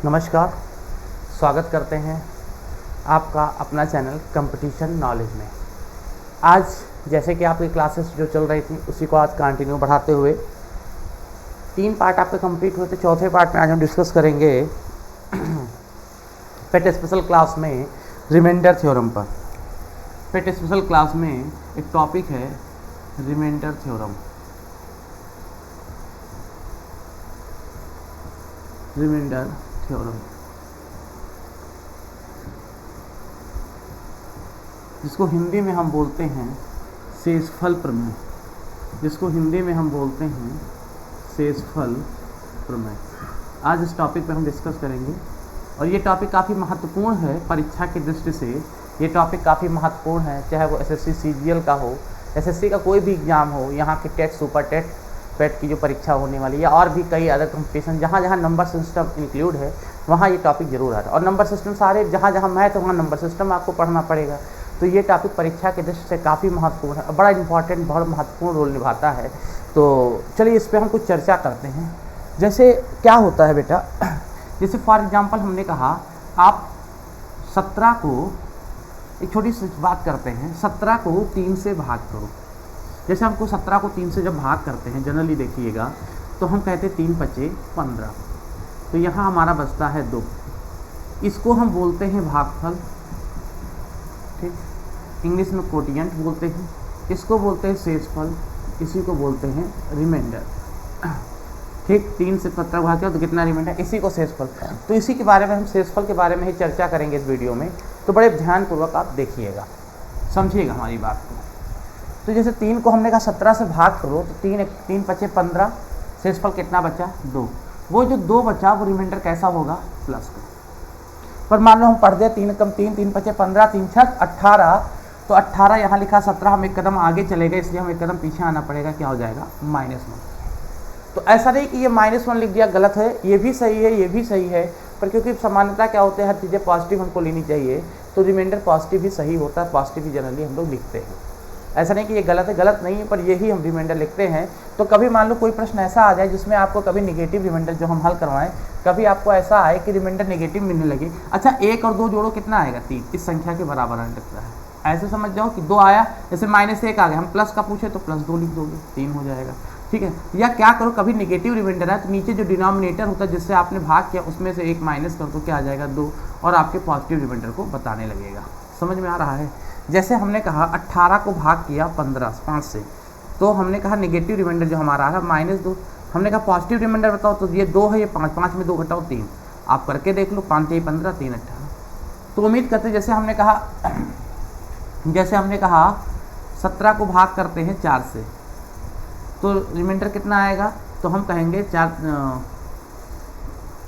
नमस्कार, स्वागत करते हैं आपका अपना चैनल कंपटीशन नॉलेज में। आज जैसे कि आपकी क्लासेस जो चल रही थी उसी को आज कंटिन्यू बढ़ाते हुए 3 पार्ट आपके कंप्लीट हुए थे। चौथे पार्ट में आज हम डिस्कस करेंगे पेट स्पेशल क्लास में रिमाइंडर थ्योरम पर। पेट स्पेशल क्लास में एक टॉपिक है रिमाइंडर थ्योरम। रिमाइंडर थ्योरम जिसको हिंदी में हम बोलते हैं शेषफल प्रमेय। शेषफल प्रमेय आज इस टॉपिक पे हम डिस्कस करेंगे और ये टॉपिक काफ़ी महत्वपूर्ण है परीक्षा की दृष्टि से। ये टॉपिक काफ़ी महत्वपूर्ण है, चाहे वो एसएससी सीजीएल का हो, एसएससी का कोई भी एग्ज़ाम हो, यहाँ के टेट, सुपर टेट, पेट की जो परीक्षा होने वाली है, या और भी कई अदर कंपटीशन जहाँ जहाँ नंबर सिस्टम इंक्लूड है वहाँ ये टॉपिक जरूर आता है। और नंबर सिस्टम सारे जहाँ जहाँ मैथ है वहाँ नंबर सिस्टम आपको पढ़ना पड़ेगा। तो ये टॉपिक परीक्षा की दृष्टि से काफ़ी महत्वपूर्ण है, बड़ा इंपॉर्टेंट, बहुत महत्वपूर्ण रोल निभाता है। तो चलिए इस पर हम कुछ चर्चा करते हैं। जैसे क्या होता है बेटा, जैसे फॉर एग्जांपल हमने कहा आप 17 को, एक छोटी सी बात करते हैं, 17 को 3 से भाग करो। जैसे हमको 17 को 3 से जब भाग करते हैं जनरली देखिएगा तो हम कहते हैं 3 पचे 15, तो यहाँ हमारा बचता है 2। इसको हम बोलते हैं भागफल, ठीक, इंग्लिश में कोटिएंट बोलते हैं। इसको बोलते हैं शेषफल, इसी को बोलते हैं रिमाइंडर, ठीक। 3 से 17 भाग किया तो कितना रिमाइंडर, इसी को शेषफल। तो इसी के बारे में हम शेषफल के बारे में ही चर्चा करेंगे इस वीडियो में। तो बड़े ध्यानपूर्वक आप देखिएगा, समझिएगा हमारी बात को। तो जैसे 3 को हमने कहा 17 से भाग करो तो 3 पचे 15, शेषफल कितना बचा 2। वो जो 2 बचा वो रिमाइंडर कैसा होगा, प्लस का। पर मान लो हम पढ़ दे 3 कम 3, 3 पचे 15, 3 छक 18, तो 18 यहाँ लिखा, 17 हम एक कदम आगे चले गए, इसलिए हम एक कदम पीछे आना पड़ेगा। क्या हो जाएगा, -1। तो ऐसा नहीं कि ये -1 लिख दिया गलत है, ये भी सही है, ये भी सही है, पर क्योंकि सामान्यता क्या होते हैं, हर चीज़ें पॉजिटिव हमको लेनी चाहिए, तो रिमाइंडर पॉजिटिव ही सही होता है, पॉजिटिव ही जनरली हम लोग लिखते हैं। ऐसा नहीं कि ये गलत है, गलत नहीं है, पर यही हम रिमाइंडर लिखते हैं। तो कभी मान लो कोई प्रश्न ऐसा आ जाए जिसमें आपको कभी नेगेटिव रिमाइंडर जो हम हल करवाएं, कभी आपको ऐसा आए कि रिमाइंडर नेगेटिव मिलने लगे। अच्छा 1 और 2 जोड़ो कितना आएगा, 3, इस संख्या के बराबर आने लगता है। ऐसे समझ जाओ कि 2 आया, जैसे -1 आ गया, हम प्लस का पूछे तो +2 लिख दोगे, 3 हो जाएगा, ठीक है। या क्या करो, कभी नेगेटिव रिमाइंडर है तो नीचे जो डिनोमिनेटर होता है जिससे आपने भाग किया उसमें से 1 माइनस कर दो, क्या आ जाएगा 2, और आपके पॉजिटिव रिमाइंडर को बताने लगेगा। समझ में आ रहा है। जैसे हमने कहा 18 को भाग किया 5 से, तो हमने कहा नेगेटिव रिमाइंडर जो हमारा है -2। हमने कहा पॉजिटिव रिमाइंडर बताओ, तो ये 2 है, ये 5 में 2 घटाओ 3, आप करके देख लो, 5 × 15 3 18। तो उम्मीद करते जैसे हमने कहा 17 को भाग करते हैं 4 से, तो रिमाइंडर कितना आएगा, तो हम कहेंगे 4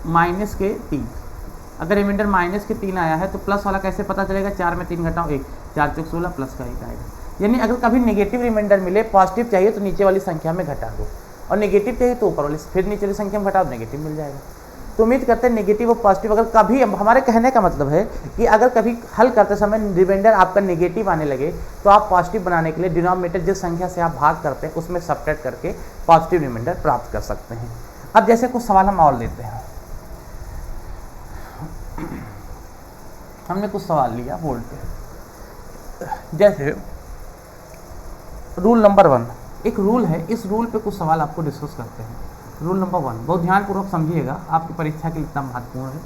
-3। अगर रिमाइंडर -3 आया है तो प्लस वाला कैसे पता चलेगा, 4 में 3 घटाओ 1, 4 × 16 प्लस का 1 आएगा। यानी अगर कभी नेगेटिव रिमाइंडर मिले, पॉजिटिव चाहिए तो नीचे वाली संख्या में घटा दो, और नेगेटिव चाहिए तो ऊपर वाली, फिर नीचे वाली संख्या में घटाओ, नेगेटिव मिल जाएगा। तो उम्मीद करते हैं नेगेटिव और पॉजिटिव, अगर कभी, हमारे कहने का मतलब है कि अगर कभी हल करते समय रिमाइंडर आपका नेगेटिव आने लगे तो आप पॉजिटिव बनाने के लिए डिनोमिनेटर जिस संख्या से आप भाग करते हैं उसमें सब्ट्रैक्ट करके पॉजिटिव रिमाइंडर प्राप्त कर सकते हैं। अब जैसे कुछ सवाल हम और लेते हैं। हमने कुछ सवाल लिया बोर्ड पे, जैसे रूल नंबर 1, एक रूल है, इस रूल पे कुछ सवाल आपको डिस्कस करते हैं। रूल नंबर 1 बहुत ध्यानपूर्वक समझिएगा, आपकी परीक्षा के लिए इतना महत्वपूर्ण है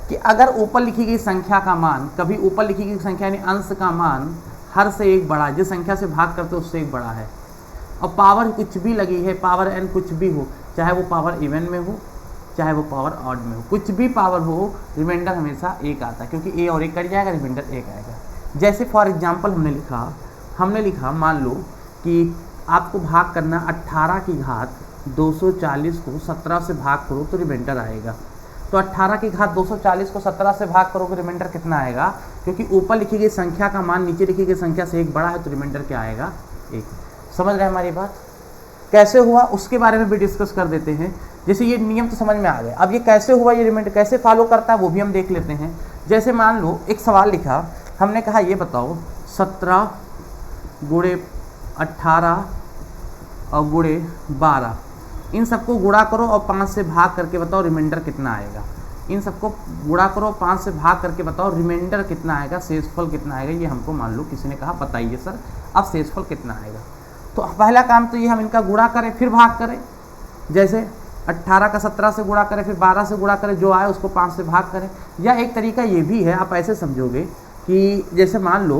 कि अगर ऊपर लिखी गई संख्या का मान, कभी ऊपर लिखी गई संख्या यानी अंश का मान हर से 1 बड़ा, जिस संख्या से भाग करते हो उससे 1 बड़ा है, और पावर कुछ भी लगी है, पावर n कुछ भी हो, चाहे वो पावर इवन में हो चाहे वो पावर ऑड में हो, कुछ भी पावर हो, रिमाइंडर हमेशा 1 आता है, क्योंकि a और 1 कट जाएगा, रिमाइंडर 1 आएगा। जैसे फॉर एग्जांपल हमने लिखा मान लो कि आपको भाग करना 18 की घात 240 को 17 से भाग करो तो रिमाइंडर आएगा। तो 18 की घात 240 को 17 से भाग करोगे, रिमाइंडर कितना आएगा, क्योंकि ऊपर लिखी गई संख्या का मान नीचे लिखी गई संख्या से 1 बड़ा है, तो रिमाइंडर क्या आएगा, 1। समझ रहे हैं हमारी बात। कैसे हुआ उसके बारे में भी डिस्कस कर देते हैं। जैसे ये नियम तो समझ में आ गए, अब ये कैसे हुआ, ये रिमाइंडर कैसे फॉलो करता है वो भी हम देख लेते हैं। जैसे मान लो एक सवाल लिखा, हमने कहा ये बताओ 17 × 18 और × 12, इन सबको गुणा करो और 5 से भाग करके बताओ रिमाइंडर कितना आएगा। इन सबको गुणा करो, 5 से भाग करके बताओ रिमाइंडर कितना आएगा, शेषफल कितना आएगा। ये हमको मान लो किसी ने कहा बताइए सर अब शेषफल कितना आएगा। तो पहला काम तो ये हम इनका गुणा करें फिर भाग करें, जैसे 18 का 17 से गुणा करें फिर 12 से गुणा करें, जो आए उसको 5 से भाग करें। या एक तरीका ये भी है, आप ऐसे समझोगे कि जैसे मान लो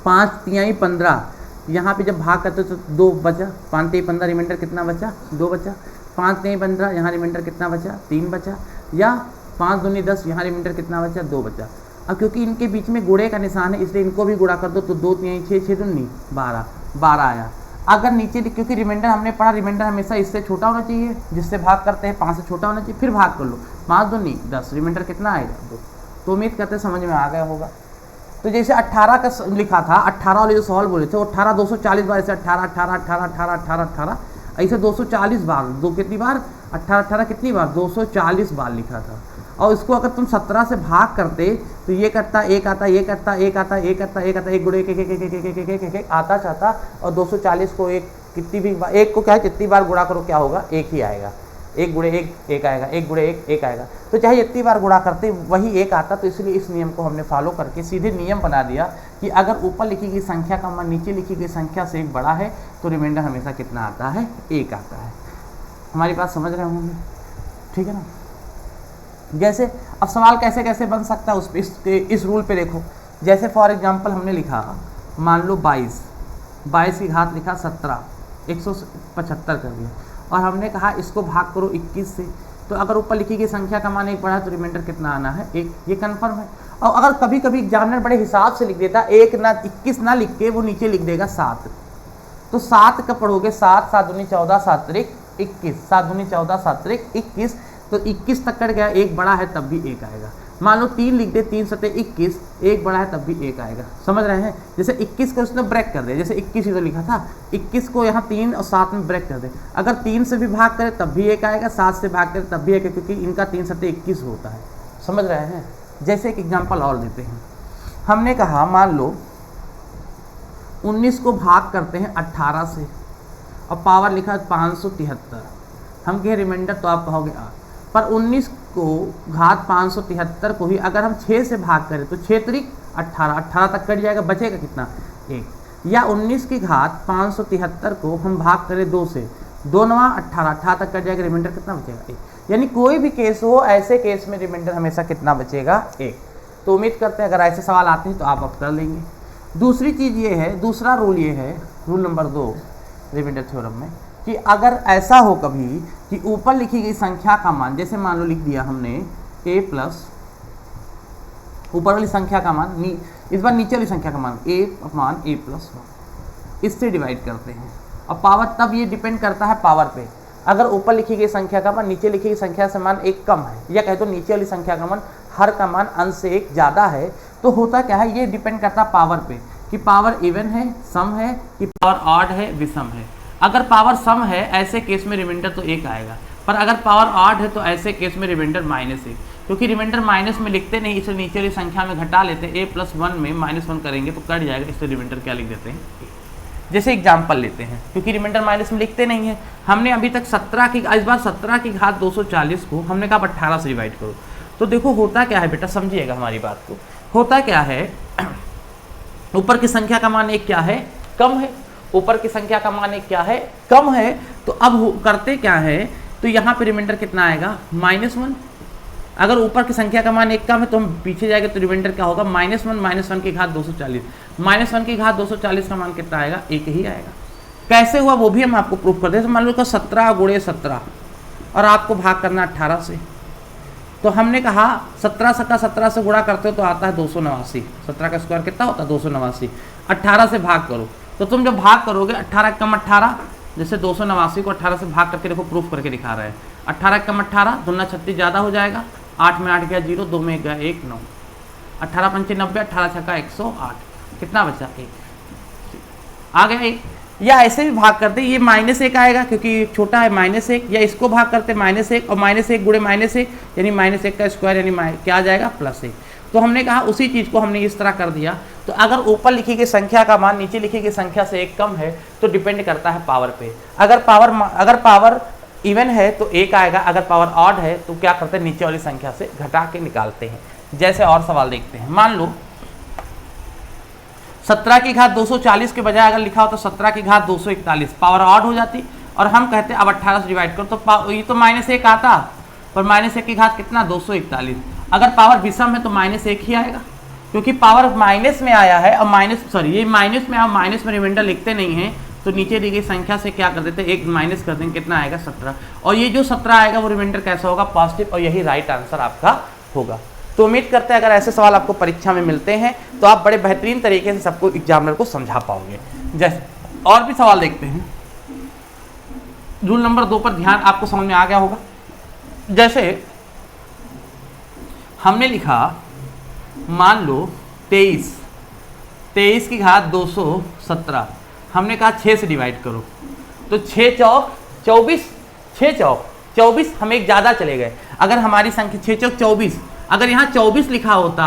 5 तिहाई 15, यहाँ पे जब भाग करते तो 2 बचा, 5 तिहाई 15 रिमाइंडर कितना बचा, 2 बचा। 5 तिहाई 15 यहाँ रिमाइंडर कितना बचा, 3 बचा। या 5 दूनी 10 यहाँ रिमाइंडर कितना बचा, 2 बचा। अब क्योंकि इनके बीच में गुणे का निशान है इसलिए इनको भी गुणा कर दो, तो 2 तिहाई 6, 6 दूनी 12, 12 आया। अगर नीचे क्योंकि रिमाइंडर हमने पढ़ा, रिमाइंडर हमेशा इससे छोटा होना चाहिए, जिससे भाग करते हैं 5 से छोटा होना चाहिए, फिर भाग कर लो, 5 दूनी 10, रिमाइंडर कितना आएगा, 2। तो उम्मीद करते समझ में आ गया होगा। तो जैसे 18 का लिखा था, 18 वाले जो सवाल बोले थे, 18 240 बार, ऐसे 18 18 18 18 18 18 ऐसे 240 बार, दो कितनी बार 18 18 कितनी बार 240 बार लिखा था। और इसको अगर तुम 17 से भाग करते तो ये करता, एक आता, एक करता, एक आता, एक करता, एक आता, एक गुणे एक आता चाहता, और 240 को एक कितनी भी एक को क्या है कितनी बार गुणा करो क्या होगा, एक ही आएगा। एक गुणे एक आएगा, एक गुणे एक आएगा। तो चाहे जितनी बार गुणा करते वही एक आता। तो इसलिए इस नियम को हमने फॉलो करके सीधे नियम बना दिया कि अगर ऊपर लिखी गई संख्या का मान नीचे लिखी गई संख्या से एक बड़ा है तो रिमाइंडर हमेशा कितना आता है, एक आता है। हमारी बात समझ रहे होंगे, ठीक है ना। जैसे अब सवाल कैसे कैसे बन सकता है उस इस रूल पे देखो। जैसे फॉर एग्जांपल हमने लिखा मान लो 22 की घात लिखा 17, 175 कर दिया, और हमने कहा इसको भाग करो 21 से। तो अगर ऊपर लिखी गई संख्या का मान एक बड़ा है तो रिमाइंडर कितना आना है, एक। ये कन्फर्म है। और अगर कभी कभी एग्जामिनर बड़े हिसाब से लिख देता, 1 ना 21 ना लिख के वो नीचे लिख देगा 7, तो 7 का पढ़ोगे 7 7 दूनी 14 7 त्रिक 21, 7 दूनी 14 7 त्रिक 21, तो 21 तक कट गया, एक बड़ा है तब भी एक आएगा। मान लो 3 लिख दे, 3 सते 21, एक बड़ा है तब भी एक आएगा। समझ रहे हैं। जैसे 21 को उसने ब्रेक कर दिया, जैसे 21 ही तो लिखा था, 21 को यहाँ 3 और 7 में ब्रेक कर दे। अगर 3 से भी भाग करे तब भी एक आएगा, 7 से भाग करे तब भी एक, क्योंकि इनका 3 सते 21 होता है। समझ रहे हैं। जैसे एक एग्जाम्पल और देते हैं। हमने कहा मान लो 19 को भाग करते हैं 18 से और पावर लिखा 573, हम कहे रिमाइंडर तो आप कहोगे 8, पर 19 को घात 573 को ही अगर हम 6 से भाग करें तो 6 त्रिक 18, 18 तक कट जाएगा, बचेगा कितना, 1। या 19 की घात 573 को हम भाग करें 2 से, 2 9 18, 18 तक कट जाएगा, रिमाइंडर कितना बचेगा, 1। यानी कोई भी केस हो, ऐसे केस में रिमाइंडर हमेशा कितना बचेगा, 1। तो उम्मीद करते हैं अगर ऐसे सवाल आते हैं तो आप अब कर लेंगे। दूसरी चीज़ ये है, दूसरा रूल ये है, रूल नंबर 2 रिमाइंडर थ्योरम में, कि अगर ऐसा हो कभी कि ऊपर लिखी गई संख्या का मान, जैसे मान लो लिख दिया हमने a प्लस ऊपर वाली संख्या का मान, इस बार नीचे वाली संख्या का मान a प्लस 1, इससे डिवाइड करते हैं। और पावर तब ये डिपेंड करता है पावर पे। अगर ऊपर लिखी गई संख्या का मान नीचे लिखी गई संख्या से मान 1 कम है, या कहे तो नीचे वाली संख्या का मान हर का मान अंश से 1 ज़्यादा है, तो होता क्या है, ये डिपेंड करता है पावर पे कि पावर इवन है, सम है, कि पावर ऑड है, विषम है। अगर पावर सम है ऐसे केस में रिमाइंडर तो 1 आएगा, पर अगर पावर ऑड है तो ऐसे केस में रिमाइंडर -1, क्योंकि रिमाइंडर माइनस में लिखते नहीं, इसे नीचे वाली संख्या में घटा लेते हैं। a+1 में -1 करेंगे तो कट जाएगा, इसलिए रिमाइंडर क्या लिख देते हैं। जैसे एग्जाम्पल लेते हैं, क्योंकि रिमाइंडर माइनस में लिखते नहीं है। हमने अभी तक 17 की, इस बार 17 की घात 240 को हमने कहा 18 से डिवाइड करो। तो देखो होता क्या है बेटा, समझिएगा हमारी बात को। होता क्या है, ऊपर की संख्या का मान 1 क्या है, कम है। ऊपर की संख्या का मान 1 क्या है, कम है। तो अब करते क्या है, तो यहाँ पे रिमाइंडर कितना आएगा, -1। अगर ऊपर की संख्या का मान 1 कम है तो हम पीछे जाएंगे तो रिमाइंडर क्या होगा, -1 की घात 240। -1 की घात 240 का मान कितना आएगा, 1 ही आएगा। कैसे हुआ वो भी हम आपको प्रूफ कर दें। तो मान लो का 17 × 17 और आपको भाग करना 18 से, तो हमने कहा 17 से गुणा करते हो तो आता है 289। 17 का स्क्वायर कितना होता है, 289। 18 से भाग करो तो तुम जब भाग करोगे 18 कम 18, जैसे 289 को 18 से भाग करके देखो, प्रूफ करके दिखा रहे हैं। 18 कम 18, 2 36 ज़्यादा हो जाएगा, 8 में 8 गया 0, 2 में 1 गया 1, 9। 18 पंचे 90, 18 छक्का 108, कितना बचा, 1 आ गया 1। या ऐसे भी भाग करते, ये -1 आएगा क्योंकि छोटा है -1, या इसको भाग करते -1 और -1 गुणे -1 यानी -1 का स्क्वायर यानी क्या आ जाएगा, +1। तो हमने कहा उसी चीज़ को हमने इस तरह कर दिया। तो अगर ऊपर लिखी गई संख्या का मान नीचे लिखी गई संख्या से 1 कम है तो डिपेंड करता है पावर पे। अगर पावर इवन है तो 1 आएगा, अगर पावर ऑड है तो क्या करते हैं, नीचे वाली संख्या से घटा के निकालते हैं। जैसे और सवाल देखते हैं, मान लो 17 की घात 240 के बजाय अगर लिखा हो तो 17 की घात 241, पावर ऑड हो जाती और हम कहते हैं अब 18 से डिवाइड करो तो ये तो -1 आता, पर -1 की घात कितना 241। अगर पावर विषम है तो -1 ही आएगा, क्योंकि पावर माइनस में आया है और ये माइनस में, आप माइनस में रिमाइंडर लिखते नहीं हैं तो नीचे दी गई संख्या से क्या कर देते हैं, एक माइनस कर देंगे, कितना आएगा 17। और ये जो 17 आएगा वो रिमाइंडर कैसा होगा, पॉजिटिव, और यही राइट आंसर आपका होगा। तो उम्मीद करते हैं अगर ऐसे सवाल आपको परीक्षा में मिलते हैं तो आप बड़े बेहतरीन तरीके से सबको एग्जामिनर को समझा पाओगे। जैसे और भी सवाल देखते हैं, रूल नंबर 2 पर ध्यान आपको समझ में आ गया होगा। जैसे हमने लिखा, मान लो 23 की घात 217, हमने कहा 6 से डिवाइड करो, तो 6 चौक 24, 6 चौक 24, हम एक ज़्यादा चले गए। अगर हमारी संख्या 6 चौक 24, अगर यहाँ 24 लिखा होता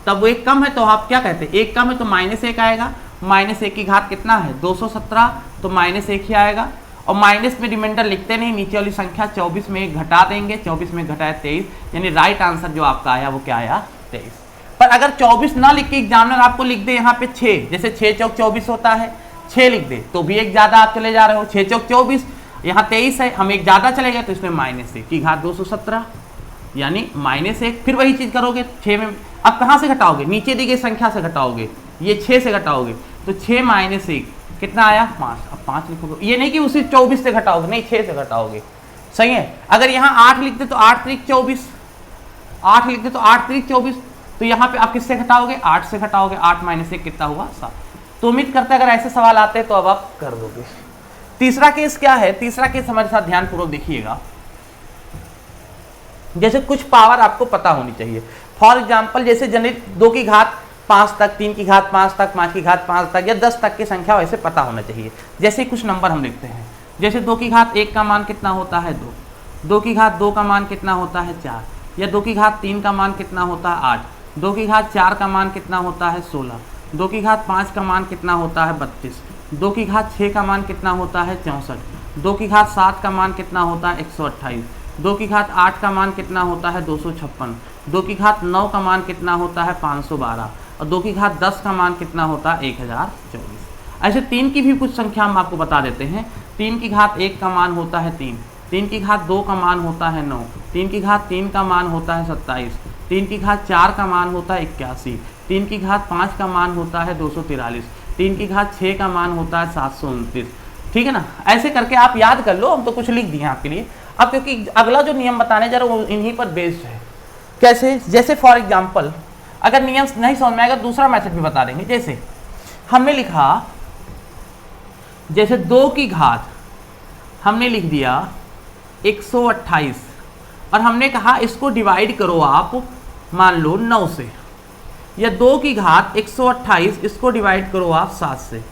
तब वो एक कम है तो आप क्या कहते हैं, एक कम है तो -1 आएगा, -1 की घात कितना है 217, तो -1 ही आएगा। और माइनस में रिमाइंडर लिखते नहीं, नीचे वाली संख्या 24 में एक घटा देंगे, 24 में घटाया 23, यानी राइट आंसर जो आपका आया वो क्या आया 23। पर अगर 24 ना लिख के एग्जामिनर आपको लिख दे यहाँ पे 6, जैसे 6 चौक 24 होता है, 6 लिख दे तो भी एक ज़्यादा आप चले जा रहे हो, 6 चौक 24, यहाँ 23 है, हम एक ज़्यादा चले गए तो इसमें -1 की घात 217, यानी -1। फिर वही चीज़ करोगे 6 में, अब कहाँ से घटाओगे, नीचे दी गई संख्या से घटाओगे, ये 6 से घटाओगे तो 6 - 1 कितना आया 5। अब 5 लिखोगे, ये नहीं कि उसी 24 से घटाओगे, नहीं 6 से घटाओगे, सही है। अगर यहाँ 8 लिखते तो 8 त्रिक 24, 8 लिखते तो 8 त्रिक 24, तो यहाँ पे आप किससे घटाओगे, 8 से घटाओगे, 8 - 1 कितना हुआ 7। तो उम्मीद करते हैं अगर ऐसे सवाल आते हैं तो अब आप कर दोगे। तीसरा केस क्या है, तीसरा केस हमारे साथ ध्यानपूर्वक देखिएगा। जैसे कुछ पावर आपको पता होनी चाहिए, फॉर एग्जाम्पल जैसे जनरली 2 की घात 5 तक, 3 की घात 5 तक, 5 की घात 5 तक या 10 तक की संख्या वैसे पता होना चाहिए। जैसे कुछ नंबर हम लिखते हैं, जैसे 2 की घात 1 का मान कितना होता है 2, 2 की घात 2 का मान कितना होता है 4, या 2 की घात 3 का मान कितना होता है 8, 2 की घात 4 का मान कितना होता है 16, 2 की घात 5 का मान कितना होता है 32, 2 की घात 6 का मान कितना होता है 64, 2 की घात 7 का मान कितना होता है 128, 2 की घात 8 का मान कितना होता है 256, 2 की घात 9 का मान कितना होता है 512, और 2 की घात 10 का मान कितना होता है 1024। ऐसे 3 की भी कुछ संख्या हम आपको बता देते हैं। 3 की घात 1 का मान होता है 3, 3 की घात 2 का मान होता है 9, 3 की घात 3 का मान होता है 27, 3 की घात 4 का मान होता है 81, 3 की घात 5 का मान होता है 243, 3 की घात 6 का मान होता है 729। ठीक है ना, ऐसे करके आप याद कर लो, हम तो कुछ लिख दिए आपके लिए। अब क्योंकि अगला जो नियम बताने जा रहा हूँ वो इन्हीं पर बेस्ड है। कैसे, जैसे फॉर एग्जाम्पल अगर नियम नहीं समझ में आएगा दूसरा मेथड भी बता देंगे। जैसे हमने लिखा, जैसे 2 की घात हमने लिख दिया 128 और हमने कहा इसको डिवाइड करो आप मान लो 9 से, या 2 की घात 128 इसको डिवाइड करो आप 7 से।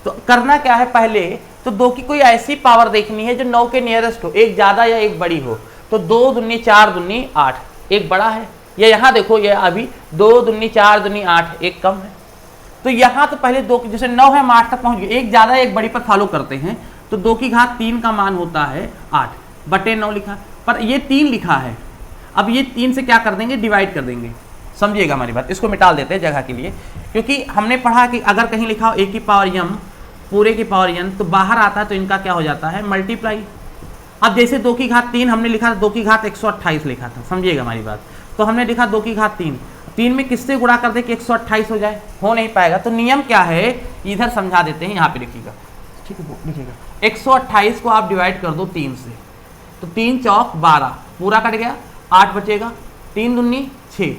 तो करना क्या है, पहले तो 2 की कोई ऐसी पावर देखनी है जो 9 के नियरेस्ट हो, एक ज़्यादा या एक बड़ी हो। तो 2 दूनी 4 दूनी 8, एक बड़ा है, या यहाँ देखो ये अभी 2 दूनी 4 दूनी 8, एक कम है। तो यहाँ तो पहले 2 की, जैसे 9 है हम 8 तक पहुँच गए, एक ज़्यादा एक बड़ी पर फॉलो करते हैं। तो 2 की घात 3 का मान होता है 8 बटे 9 लिखा, पर ये 3 लिखा है। अब ये 3 से क्या कर देंगे, डिवाइड कर देंगे। समझिएगा हमारी बात, इसको मिटाल देते हैं जगह के लिए, क्योंकि हमने पढ़ा कि अगर कहीं लिखा हो a की पावर m पूरे की पावर n तो बाहर आता है तो इनका क्या हो जाता है मल्टीप्लाई। अब जैसे 2 की घात 3 हमने लिखा था, 2 की घात 128 लिखा था, समझिएगा हमारी बात। तो हमने लिखा 2 की घात 3, 3 में किससे गुणा कर दे कि 128 हो जाए, हो नहीं पाएगा। तो नियम क्या है, इधर समझा देते हैं, यहाँ पे लिखिएगा, ठीक है लिखिएगा। 128 को आप डिवाइड कर दो 3 से, तो 3 चौक 12 पूरा कट गया, 8 बचेगा, 3 दूनी 6,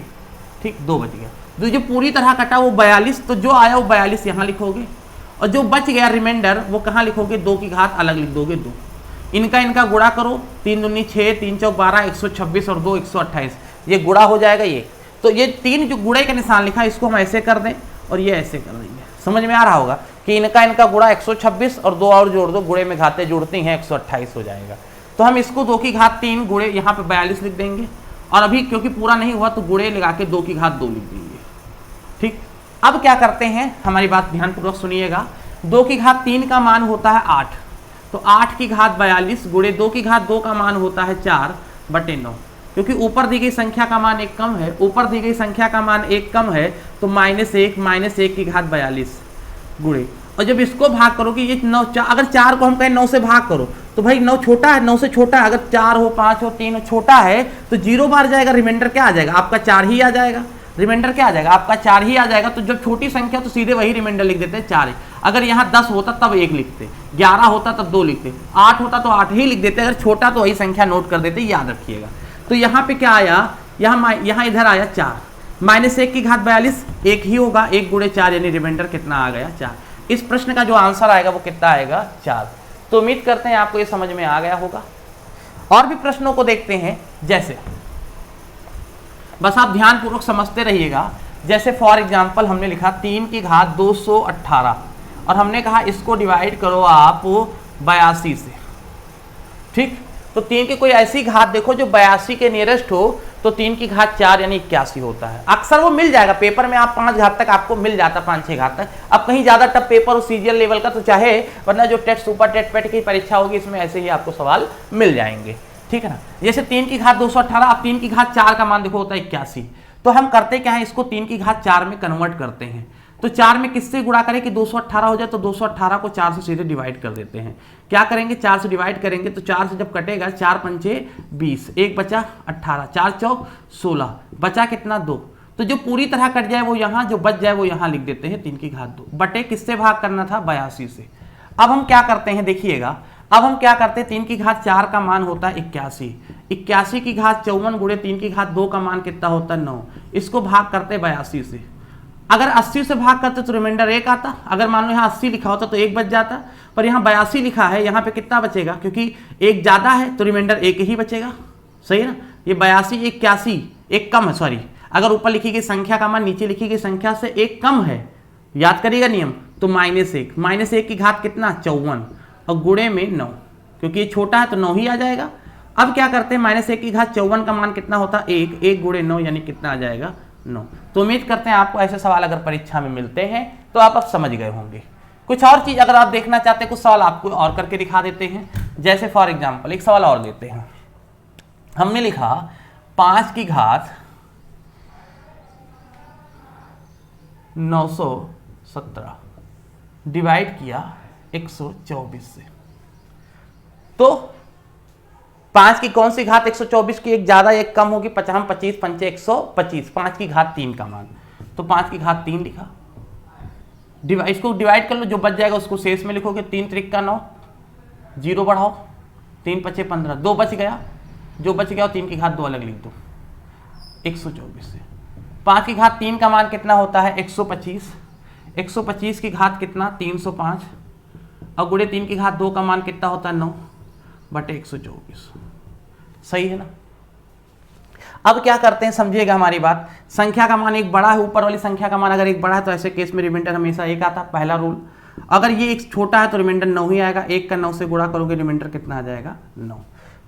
ठीक 2 बच गया। तो जो पूरी तरह कटा वो 42, तो जो आया वो 42 यहाँ लिखोगे, और जो बच गया रिमाइंडर वो कहाँ लिखोगे, 2 की घात अलग लिख दोगे 2। इनका गुणा करो, 3 दूनी 6, 3 चौक 12, 126 और 2 128, ये गुणा हो जाएगा ये। तो ये 3 जो गुणे का निशान लिखा है इसको हम ऐसे कर दें और ये ऐसे कर देंगे। समझ में आ रहा होगा कि इनका गुणा 126 और 2 और जोड़ दो, गुणे में घातें जुड़ती हैं, 128 हो जाएगा। तो हम इसको 2 की घात 3 गुणे यहाँ पे 42 लिख देंगे, और अभी क्योंकि पूरा नहीं हुआ तो गुणे लगा के 2 की घात 2 लिख देंगे। ठीक, अब क्या करते हैं, हमारी बात ध्यानपूर्वक सुनिएगा। 2 की घात 3 का मान होता है 8, तो 8 की घात 42 गुणे 2 की घात 2 का मान होता है 4/9, क्योंकि ऊपर दी गई संख्या का मान 1 कम है, ऊपर दी गई संख्या का मान 1 कम है, तो -1 की घात 42 गुणे, और जब इसको भाग करो कि ये 9, अगर 4 को हम कहें 9 से भाग करो तो भाई 9 छोटा है, 9 से छोटा है, अगर 4 हो 5 हो 3 हो छोटा है तो 0 बार जाएगा, रिमाइंडर क्या आ जाएगा आपका 4 ही आ जाएगा, रिमाइंडर क्या आ जाएगा आपका 4 ही आ जाएगा। तो जब छोटी संख्या तो सीधे वही रिमाइंडर लिख देते हैं 4 ही। अगर यहाँ 10 होता तब 1 लिखते, 11 होता तब 2 लिखते, 8 होता तो 8 ही लिख देते, अगर छोटा तो वही संख्या नोट कर देते, याद रखिएगा। तो यहाँ पे क्या आया, यहाँ इधर आया 4, -1 की घात 42 1 ही होगा, 1 गुणे 4 यानी रिमाइंडर कितना आ गया 4। इस प्रश्न का जो आंसर आएगा वो कितना आएगा 4। तो उम्मीद करते हैं आपको ये समझ में आ गया होगा। और भी प्रश्नों को देखते हैं, जैसे बस आप ध्यानपूर्वक समझते रहिएगा। जैसे फॉर एग्जांपल हमने लिखा 3 की घात 218 और हमने कहा इसको डिवाइड करो आप 82 से, ठीक। तो 3 की कोई ऐसी घात देखो जो 82 के नियरेस्ट हो, तो 3 की घात 4 यानी 81 होता है। अक्सर वो मिल जाएगा पेपर में, आप 5 घात तक आपको मिल जाता, 5-6 घात तक। अब कहीं ज्यादा टफ पेपर हो सीजीएल लेवल का तो चाहे, वरना जो टेट सुपर टेट पेट की परीक्षा होगी इसमें ऐसे ही आपको सवाल मिल जाएंगे, ठीक है ना। जैसे 3 की घात 218, अब 3 की घात 4 का मान देखो होता है 81। तो हम करते क्या है, इसको 3 की घात 4 में कन्वर्ट करते हैं। तो 4 में किससे गुणा करें कि 218 हो जाए, तो 218 को 4 से सीधे डिवाइड कर देते हैं। क्या करेंगे, 4 से डिवाइड करेंगे, तो 4 से जब कटेगा 4 पंचे 20, 1 बचा 18, 4 चौक 16, बचा कितना 2। तो जो पूरी तरह कट जाए वो यहाँ, जो बच जाए वो यहाँ लिख देते हैं 3 की घात 2 बटे किससे भाग करना था 82 से। अब हम क्या करते हैं देखिएगा, अब हम क्या करते हैं 3 की घात 4 का मान होता है 81, 81 की घात 54 गुणे 3 की घात 2 का मान कितना होता है 9, इसको भाग करते 82 से। अगर 80 से भाग करते तो रिमाइंडर 1 आता, अगर मान लो यहाँ 80 लिखा होता तो 1 बच जाता, पर यहाँ 82 लिखा है, यहाँ पे कितना बचेगा, क्योंकि 1 ज्यादा है तो रिमाइंडर 1 ही बचेगा, सही है ना। ये 82 81 1 कम है, सॉरी, अगर ऊपर लिखी गई संख्या का मान नीचे लिखी गई संख्या से 1 कम है, याद करिएगा नियम, तो -1 की घात कितना 54 और गुणे में 9, क्योंकि ये छोटा है तो 9 ही आ जाएगा। अब क्या करते हैं, -1 की घात 54 का मान कितना होता है 1, 1 गुणे 9 यानी कितना आ जाएगा 9। तो उम्मीद करते हैं आपको ऐसे सवाल अगर परीक्षा में मिलते हैं तो आप अब समझ गए होंगे। कुछ और चीज अगर आप देखना चाहते हैं, कुछ सवाल आपको और करके दिखा देते हैं। जैसे फॉर एग्जांपल एक सवाल और लेते हैं, हमने लिखा 5 की घात 917 डिवाइड किया 124 से। तो 5 की कौन सी घात 124 की, एक ज्यादा एक कम होगी, 50 25 पंचे 125, 5 की घात 3 का मान, तो 5 की घात 3 लिखा। इसको डिवाइड कर लो, जो बच जाएगा उसको शेष में लिखोगे, 3 त्रिक का 9, 0 बढ़ाओ, 3 पचे 15, 2 बच गया, जो बच गया 3 की घात 2 अलग लिख दो 124 से। 5 की घात 3 का मान कितना होता है 125, 125 की घात कितना 305 और गुणे 3 की घात 2 का मान कितना होता है 9 बटे 124, सही है ना। अब क्या करते हैं समझिएगा हमारी बात, संख्या का मान एक बड़ा है, ऊपर वाली संख्या का मान अगर एक बड़ा है तो ऐसे केस में रिमाइंडर हमेशा 1 आता, पहला रूल। अगर ये एक छोटा है तो रिमाइंडर 9 ही आएगा, 1 का 9 से गुणा करोगे रिमाइंडर कितना आ जाएगा 9।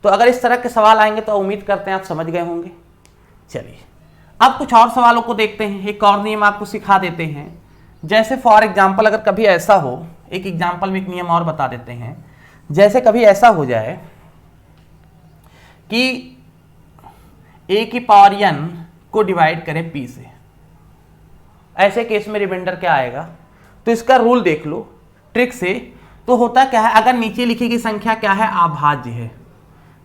तो अगर इस तरह के सवाल आएंगे तो उम्मीद करते हैं आप समझ गए होंगे। चलिए अब कुछ और सवालों को देखते हैं, एक और नियम आपको सिखा देते हैं। जैसे फॉर एग्जाम्पल अगर कभी ऐसा हो, एक एग्जाम्पल में एक नियम और बता देते हैं। जैसे कभी ऐसा हो जाए कि a की पावर n को डिवाइड करें p से, ऐसे केस में रिमाइंडर क्या आएगा, तो इसका रूल देख लो ट्रिक से। तो होता क्या है, अगर नीचे लिखी गई संख्या क्या है अभाज्य है,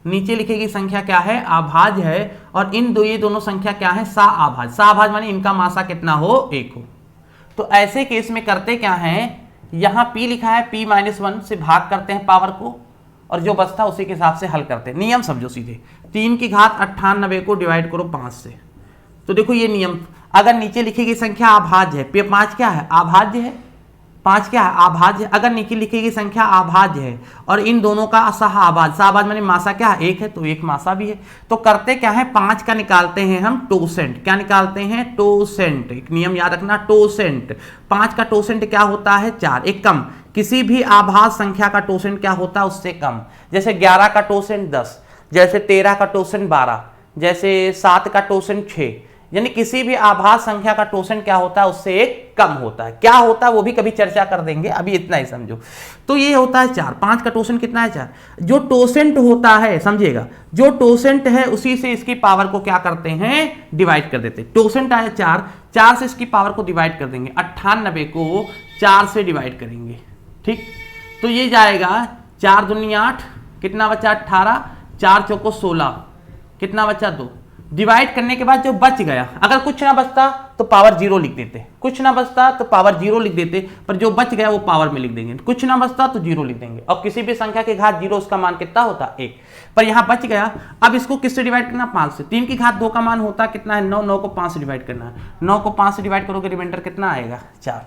नीचे लिखी गई संख्या क्या है अभाज्य है, और ये दोनों संख्या क्या है सअभाज्य, सअभाज्य माने इनका मासा कितना हो 1 हो। तो ऐसे केस में करते क्या है, यहाँ p लिखा है, p-1 से भाग करते हैं पावर को, और जो बचता उसी के हिसाब से हल करते हैं। नियम समझो सीधे, 3 की घात 98 को डिवाइड करो 5 से। तो देखो ये नियम, अगर नीचे लिखी गई संख्या अभाज्य है, 5 क्या है अभाज्य है, 5 क्या है अभाज्य, अगर नीचे लिखी गई संख्या अभाज्य है और इन दोनों का सअभाज्य, सअभाज्य माने मासा क्या है 1 है, तो 1 मासा भी है। तो करते क्या है, 5 का निकालते हैं हम टोसेंट, क्या निकालते हैं टोसेंट, एक नियम याद रखना टोसेंट। 5 का टोसेंट क्या होता है 4, एक कम, किसी भी अभाज्य संख्या का टोसेंट क्या होता है उससे कम। जैसे 11 का टोसेंट 10, जैसे 13 का टोसेंट 12, जैसे 7 का टोसेंट 6, यानी किसी भी आभास संख्या का टोसेंट क्या होता है, उससे एक कम होता है। क्या होता है वो भी कभी चर्चा कर देंगे, अभी इतना ही समझो। तो ये होता है 4, 5 का टोसेंट कितना है 4। जो टोसेंट होता है समझिएगा, जो टोसेंट है उसी से इसकी पावर को क्या करते हैं, डिवाइड कर देते हैं। टोसेंट आया 4, 4 से इसकी पावर को डिवाइड कर देंगे, 98 को 4 से डिवाइड करेंगे, ठीक। तो ये जाएगा 4 दूनी 8, कितना बचा 18, 4 चौको 16, कितना बचा 2। डिवाइड करने के बाद जो बच गया, अगर कुछ ना बचता तो पावर 0 लिख देते, कुछ ना बचता तो पावर 0 लिख देते, पर जो बच गया वो पावर में लिख देंगे। कुछ ना बचता तो 0 लिख देंगे, और किसी भी संख्या के घात 0 उसका मान कितना होता 1, पर यहाँ बच गया। अब इसको किससे डिवाइड करना, 5 से। 3 की घात 2 का मान होता कितना है 9, 9 को 5 से डिवाइड करना है, 9 को 5 से डिवाइड करोगे रिमाइंडर कितना आएगा 4,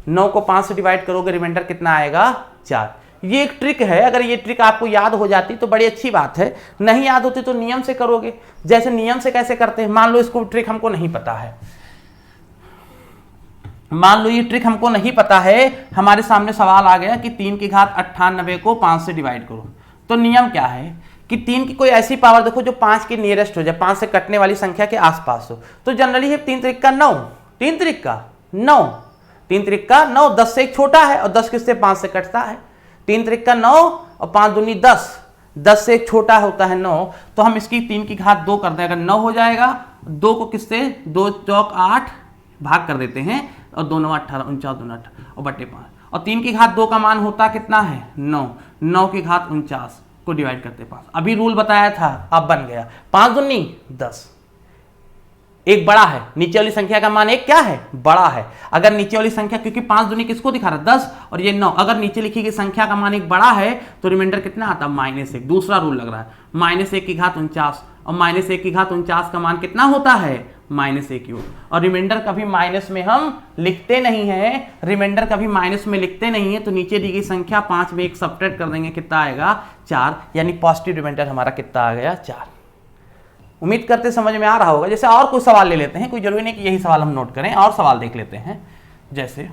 9 को 5 से डिवाइड करोगे रिमाइंडर कितना आएगा 4। ये एक ट्रिक है, अगर ये ट्रिक आपको याद हो जाती तो बड़ी अच्छी बात है, नहीं याद होती तो नियम से करोगे। जैसे नियम से कैसे करते हैं, मान लो इसको ट्रिक हमको नहीं पता है, मान लो ये ट्रिक हमको नहीं पता है, हमारे सामने सवाल आ गया कि 3 की घात 98 को 5 से डिवाइड करो। तो नियम क्या है कि 3 की कोई ऐसी पावर देखो जो 5 के नियरेस्ट हो जाए, 5 से कटने वाली संख्या के आसपास हो। तो जनरली है 3 त्रिक का 9, 3 त्रिक का 9, 3 त्रिक का 9, 10 से एक छोटा है और 10 किससे 5 से कटता है, 3 त्रिक का 9 और 5 दूनी 10, 10 से एक छोटा होता है 9। तो हम इसकी 3 की घात 2 कर दें, अगर 9 हो जाएगा, 2 को किससे 2 चौक 8 भाग कर देते हैं, और 2 9 18, 49 2 8 और बटे 5, और 3 की घात 2 का मान होता कितना है 9, 9 की घात 49 को डिवाइड करते 5। अभी रूल बताया था, अब बन गया 5 दूनी 10, एक बड़ा है, नीचे वाली संख्या का मान एक क्या है बड़ा है। अगर नीचे वाली संख्या, क्योंकि 5 दूनी किसको दिखा रहा है 10 और ये 9, अगर नीचे लिखी गई संख्या का मान एक बड़ा है तो रिमाइंडर कितना आता -1। दूसरा रूल लग रहा है, -1 की घात 49, और -1 की घात 49 का मान कितना होता है -1। और रिमाइंडर कभी माइनस में हम लिखते नहीं है, रिमाइंडर कभी माइनस में लिखते नहीं है। तो नीचे दी गई संख्या 5 में एक सब्ट्रैक्ट कर देंगे, कितना आएगा 4, यानी पॉजिटिव रिमाइंडर हमारा कितना आ गया 4। उम्मीद करते समझ में आ रहा होगा। जैसे और कोई सवाल ले लेते हैं, कोई जरूरी नहीं कि यही सवाल हम नोट करें, और सवाल देख लेते हैं। जैसे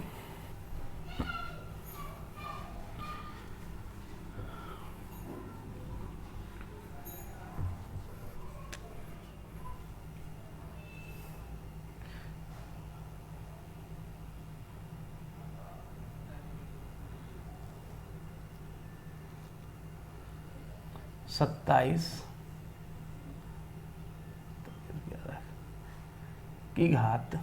सत्ताईस की घात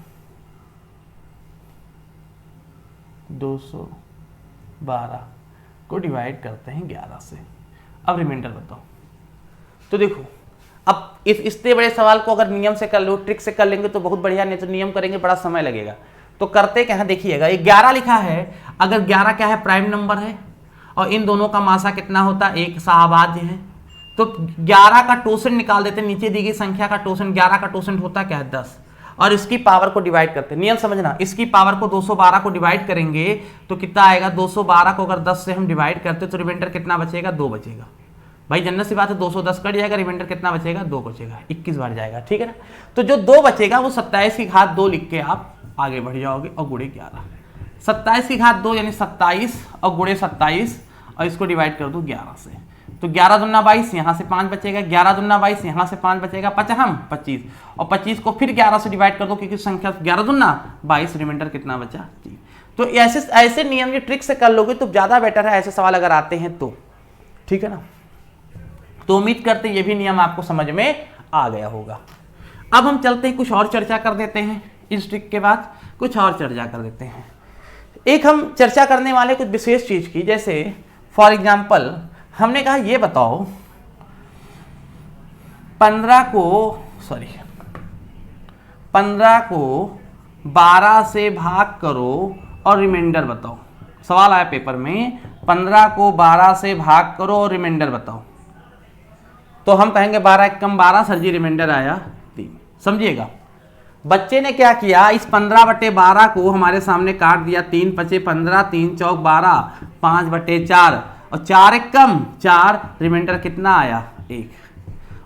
212 को डिवाइड करते हैं 11 से। अब रिमाइंडर बताओ। तो देखो, अब इतने बड़े सवाल को अगर नियम से कर लो, ट्रिक से कर लेंगे तो बहुत बढ़िया, नहीं तो नियम करेंगे बड़ा समय लगेगा। तो करते क्या है, देखिएगा ये 11 लिखा है, अगर 11 क्या है प्राइम नंबर है, और इन दोनों का मासा कितना होता है, एक सहभाज्य है। तो 11 का टोसेंट निकाल देते, नीचे दी गई संख्या का टोसेंट, 11 का टोसेंट होता क्या है 10, और इसकी पावर को डिवाइड करते हैं। नियम समझना, इसकी पावर को 212 को डिवाइड करेंगे तो कितना आएगा, 212 को अगर 10 से हम डिवाइड करते तो रिमाइंडर कितना बचेगा 2 बचेगा। भाई जन्नत सी बात है, 210 कट जाएगा, रिमाइंडर कितना बचेगा 2 बचेगा, 21 बार जाएगा, ठीक है ना। तो जो 2 बचेगा वो 27 की घात 2 लिख के आप आगे बढ़ जाओगे, और गुणे 11, 27 की घात 2 यानी 27 और गुणे 27, और इसको डिवाइड कर दो 11 से। तो 11 दूना 22, यहाँ से 5 बचेगा, 11 दूना 22, यहाँ से 5 बचेगा, 25, और 25 को फिर 11 से डिवाइड कर दो, क्योंकि संख्या 11 दूना 22, रिमाइंडर कितना बचा 3। तो ऐसे नियम की ट्रिक से कर लोगे तो ज़्यादा बेटर है, ऐसे सवाल अगर आते हैं तो, ठीक है ना। तो उम्मीद करते हैं ये भी नियम आपको समझ में आ गया होगा। अब हम चलते हैं, कुछ और चर्चा कर देते हैं, इस ट्रिक के बाद कुछ और चर्चा कर देते हैं। एक हम चर्चा करने वाले कुछ विशेष चीज़ की, जैसे फॉर एग्जाम्पल हमने कहा ये बताओ 15 को 12 से भाग करो और रिमाइंडर बताओ। सवाल आया पेपर में, 15 को 12 से भाग करो और रिमाइंडर बताओ। तो हम कहेंगे 12 एकम 12, सर जी रिमाइंडर आया 3। समझिएगा, बच्चे ने क्या किया, इस 15/12 को हमारे सामने काट दिया, 3 पचे 15, 3 चौक 12, 5/4, और 4 एकम 4, रिमाइंडर कितना आया 1।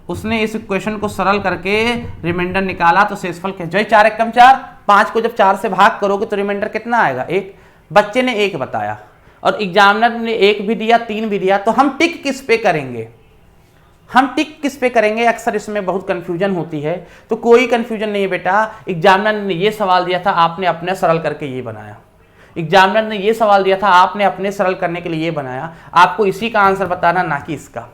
उसने इस इक्वेशन को सरल करके रिमाइंडर निकाला, तो शेषफल क्या, जो 4 एकम 4, 5 को जब 4 से भाग करोगे तो रिमाइंडर कितना आएगा 1। बच्चे ने 1 बताया और एग्जामिनर ने 1 भी दिया 3 भी दिया, तो हम टिक किस पे करेंगे, हम टिक किस पे करेंगे, अक्सर इसमें बहुत कंफ्यूजन होती है। तो कोई कंफ्यूजन नहीं है बेटा, एग्जामिनर ने ये सवाल दिया था, आपने अपने सरल करके ये बनाया। एग्जामिनर ने ये सवाल दिया था, आपने अपने सरल करने के लिए ये बनाया। आपको इसी का आंसर बताना, ना कि इसका।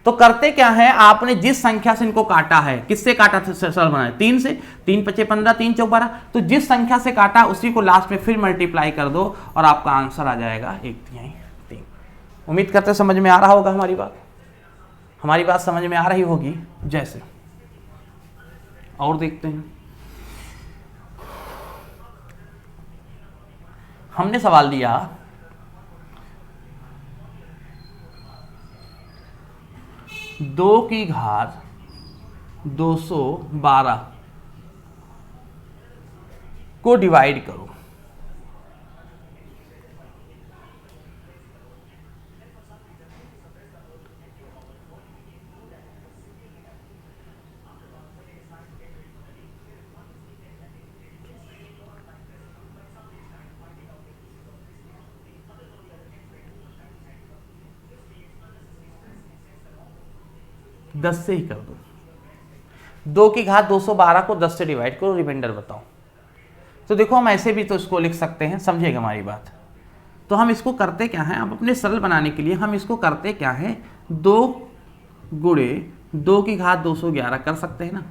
तो करते क्या है, आपने जिस संख्या से इनको काटा है, किससे काटा था सरल बनाया, 3 से, 3 5 15, 3 4 12, तो जिस संख्या से काटा उसी को लास्ट में फिर मल्टीप्लाई कर दो और आपका आंसर आ जाएगा 1/3। उम्मीद करते समझ में आ रहा होगा हमारी बात, हमारी बात समझ में आ रही होगी। जैसे और देखते हैं, हमने सवाल दिया 2 की घात 212 को डिवाइड करो। दस से ही कर दो। 2 की घात 212 को 10 से डिवाइड करो, रिमाइंडर बताओ। तो देखो हम ऐसे भी तो इसको लिख सकते हैं, समझिएगा हमारी बात। तो हम इसको करते क्या है, अब अपने सरल बनाने के लिए हम इसको करते क्या है, 2 गुणे 2 की घात 211 कर सकते हैं ना,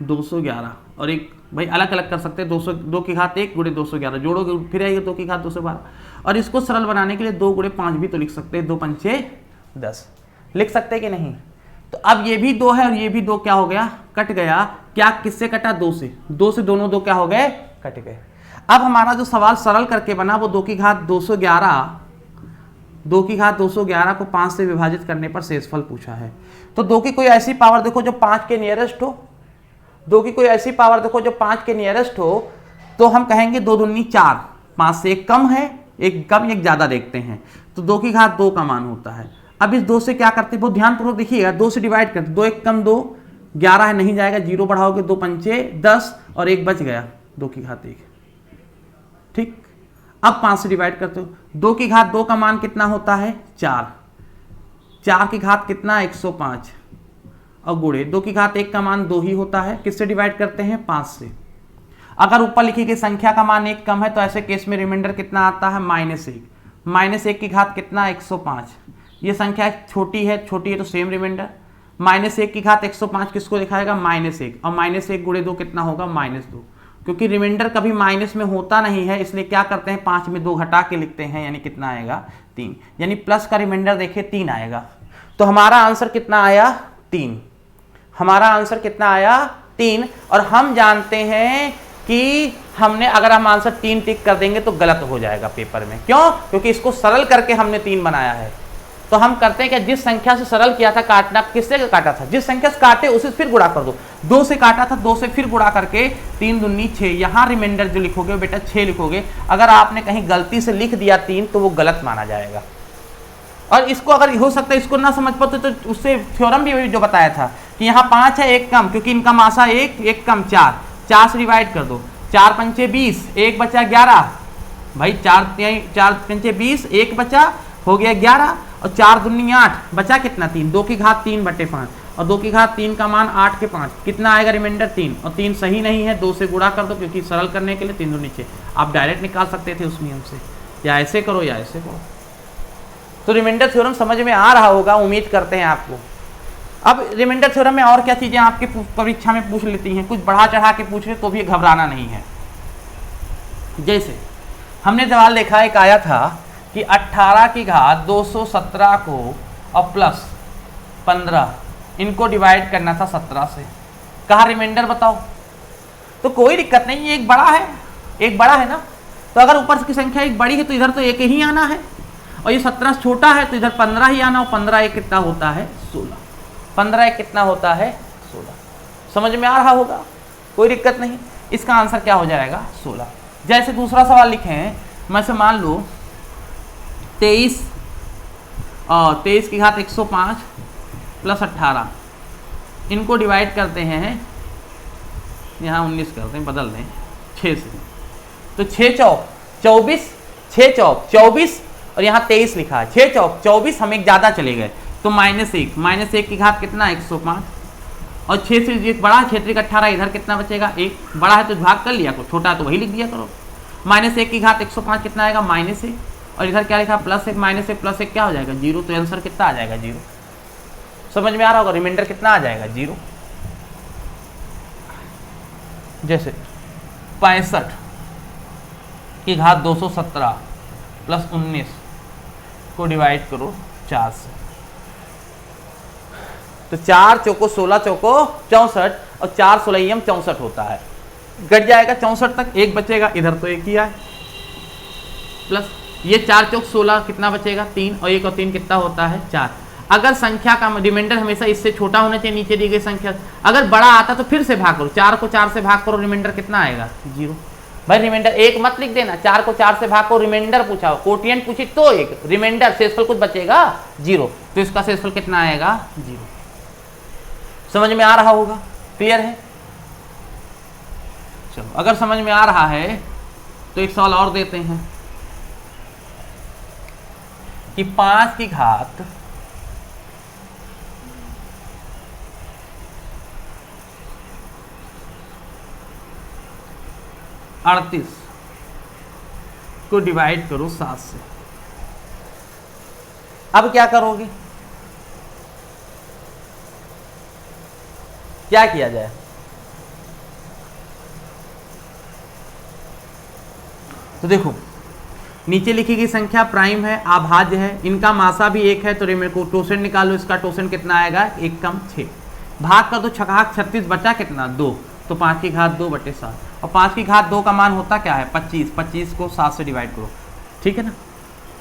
211 और एक भाई अलग अलग कर सकते हैं, 2 की घात 1 गुणे 211 जोड़ोगे फिर आएगा 2 की घात 212। और इसको सरल बनाने के लिए 2 गुणे 5 भी तो लिख सकते हैं, 2 पंचे 10 लिख सकते हैं कि नहीं। तो अब ये भी 2 है और ये भी 2 क्या हो गया, कट गया। क्या किससे कटा, 2 से, 2 से दोनों 2 क्या हो गए, कट गए। अब हमारा जो सवाल सरल करके बना वो 2 की घात 211 को 5 से विभाजित करने पर शेषफल पूछा है। तो 2 की कोई ऐसी पावर देखो जो 5 के नियरेस्ट हो, 2 की कोई ऐसी पावर देखो जो 5 के नियरेस्ट हो, तो हम कहेंगे 2 दूनी 4, 5 से एक कम है, एक कम एक ज्यादा देखते हैं, तो 2 की घात 2 का मान होता है। अब इस 2 से क्या करते हैं, बहुत ध्यानपूर्वक देखिएगा, 2 से डिवाइड करते, 2 एक कम 2, 11 है नहीं जाएगा, 0 बढ़ाओगे 2 पंचे 10 और 1 बच गया, 2 की घात 1। ठीक, अब 5 से डिवाइड करते हो, 2 की घात 2 का मान कितना होता है, 4, 4 की घात कितना 105 और गुणे 2 की घात 1 का मान 2 ही होता है। किससे डिवाइड करते हैं, 5 से। अगर ऊपर लिखी गई संख्या का मान 1 कम है तो ऐसे केस में रिमाइंडर कितना आता है, -1। -1 की घात कितना 105, ये संख्या छोटी है तो सेम रिमाइंडर। -1 की घात 105 किसको दिखाएगा, -1, और -1 गुणे 2 कितना होगा, -2। क्योंकि रिमाइंडर कभी माइनस में होता नहीं है, इसलिए क्या करते हैं 5 में 2 घटा के लिखते हैं, यानी कितना आएगा 3, यानी प्लस का रिमाइंडर देखिए 3 आएगा। तो हमारा आंसर कितना आया, 3। हमारा आंसर कितना आया, 3। और हम जानते हैं कि हमने अगर हम आंसर 3 टिक कर देंगे तो गलत हो जाएगा पेपर में। क्यों, क्योंकि इसको सरल करके हमने 3 बनाया है। तो हम करते हैं कि जिस संख्या से सरल किया था, काटना किससे काटा था, जिस संख्या से काटे उसे फिर गुणा कर दो। 2 से काटा था, 2 से फिर गुणा करके 3 दूनी 6, यहाँ रिमाइंडर जो लिखोगे बेटा 6 लिखोगे। अगर आपने कहीं गलती से लिख दिया 3 तो वो गलत माना जाएगा। और इसको अगर हो सकता है इसको ना समझ पाते तो उससे थ्योरम भी जो बताया था कि यहाँ 5 है 1 कम, क्योंकि इनका मासा 1 कम 4 से डिवाइड कर दो, 4 पंचे 20, 1 बचा 11 भाई, 4 पंचे 20, 1 बचा हो गया 11 और 4 दूनी 8, बचा कितना 3, 2 की घात 3/5 और 2 की घात 3 का मान 8 के 5, कितना आएगा रिमाइंडर 3। और 3 सही नहीं है, 2 से गुणा कर दो, क्योंकि सरल करने के लिए 3 दूनी 6। आप डायरेक्ट निकाल सकते थे उस नियम से, या ऐसे करो या ऐसे करो। तो रिमाइंडर थ्योरम समझ में आ रहा होगा, उम्मीद करते हैं आपको। अब रिमाइंडर थ्योरम में और क्या चीजें आपके परीक्षा में पूछ लेती हैं, कुछ बढ़ा चढ़ा के पूछ ले तो भी घबराना नहीं है। जैसे हमने सवाल देखा, एक आया था कि 18 की घात 217 को और प्लस 15 इनको डिवाइड करना था 17 से, कहा रिमाइंडर बताओ। तो कोई दिक्कत नहीं, एक बड़ा है, एक बड़ा है ना, तो अगर ऊपर की संख्या एक बड़ी है तो इधर तो एक ही आना है, और ये 17 छोटा है तो इधर 15 ही आना, और 15 एक कितना होता है 16, 15 एक कितना होता है 16। समझ में आ रहा होगा, कोई दिक्कत नहीं। इसका आंसर क्या हो जाएगा 16। जैसे दूसरा सवाल लिखें, मैं से मान लो 23 की घात 105 प्लस 18 इनको डिवाइड करते हैं, यहाँ 19 करते हैं, बदल दें 6 से, तो 6 चौक 24, 6 चौक 24 और यहाँ 23 लिखा है, 6 चौक 24, हम एक ज़्यादा चले गए, तो -1 की घात कितना 105, और 6 से एक बड़ा क्षेत्र इकट्ठा रहा, इधर कितना बचेगा 1, बड़ा है तो भाग कर लिया करो, छोटा है तो वही लिख दिया करो। -1 की घात 105 कितना आएगा -1, और इधर क्या लिखा +1, -1 + 1 क्या हो जाएगा 0, तो आंसर कितना आ जाएगा 0। समझ में आ रहा होगा, रिमाइंडर कितना आ जाएगा 0। जैसे 65 की घात 217 + 19 को डिवाइड करो 4 से, तो 4 चौको 16 चौको 64, और 4 16 64 होता है, घट जाएगा 64 तक, 1 बचेगा, इधर तो 1 ही आए, प्लस ये 4 चौक 16 कितना बचेगा 3, और 1 और 3 कितना होता है 4। अगर संख्या का रिमाइंडर हमेशा इससे छोटा होना चाहिए, नीचे दी गई संख्या, अगर बड़ा आता तो फिर से भाग करो, 4 को 4 से भाग करो, रिमाइंडर कितना आएगा 0। भाई रिमाइंडर 1 मत लिख देना, 4 को 4 से भाग करो, रिमाइंडर पूछा हो, कोटिएंट पूछी तो 1, रिमाइंडर शेषफल कुछ बचेगा 0, तो इसका शेषफल कितना आएगा 0। समझ में आ रहा होगा, क्लियर है। चलो अगर समझ में आ रहा है तो एक सवाल और देते हैं कि 5 की घात 38 को डिवाइड करो 7 से। अब क्या करोगे, क्या किया जाए, तो देखो नीचे लिखी गई संख्या प्राइम है, अभाज्य है, इनका मासा भी 1 है, तो रिमेंडर को टोसेंट निकालो, इसका टोसेंट कितना आएगा 1 कम 6, भाग कर दो, 6 36 बचा कितना 2, तो 5 की घात 2/7, और 5 की घात 2 का मान होता क्या है 25, 25 को 7 से डिवाइड करो, ठीक है ना,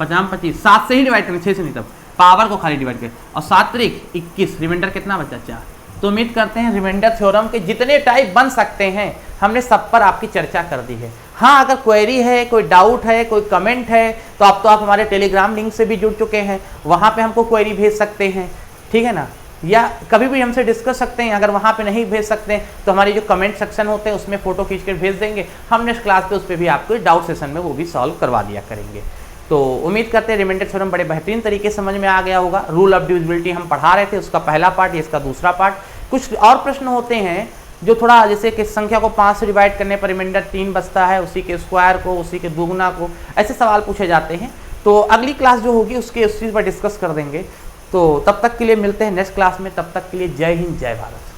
50 25 7 से ही डिवाइड करें, 6 से नहीं, तब पावर को खाली डिवाइड करें, और 7 त्रिक 21, रिमाइंडर कितना बचा 4। तो उम्मीद करते हैं रिमाइंडर थ्योरम के जितने टाइप बन सकते हैं हमने सब पर आपकी चर्चा कर दी है। हाँ अगर क्वेरी है, कोई डाउट है, कोई कमेंट है, तो आप हमारे टेलीग्राम लिंक से भी जुड़ चुके हैं, वहाँ पे हमको क्वेरी भेज सकते हैं, ठीक है ना, या कभी भी हमसे डिस्कस सकते हैं। अगर वहाँ पे नहीं भेज सकते हैं तो हमारी जो कमेंट सेक्शन होते हैं उसमें फोटो खींच कर भेज देंगे, हम नेक्स्ट क्लास पे उस पर भी आपको डाउट सेशन में वो भी सॉल्व करवा दिया करेंगे। तो उम्मीद करते हैं रिमाइंडर थ्योरम बड़े बेहतरीन तरीके से समझ में आ गया होगा। रूल ऑफ डिविजिबिलिटी हम पढ़ा रहे थे, उसका पहला पार्ट, ये इसका दूसरा पार्ट। कुछ और प्रश्न होते हैं जो थोड़ा, जैसे कि संख्या को 5 से डिवाइड करने पर रिमाइंडर 3 बचता है, उसी के स्क्वायर को, उसी के दुगुना को, ऐसे सवाल पूछे जाते हैं। तो अगली क्लास जो होगी उसके उस चीज़ पर डिस्कस कर देंगे। तो तब तक के लिए मिलते हैं नेक्स्ट क्लास में, तब तक के लिए जय हिंद जय भारत।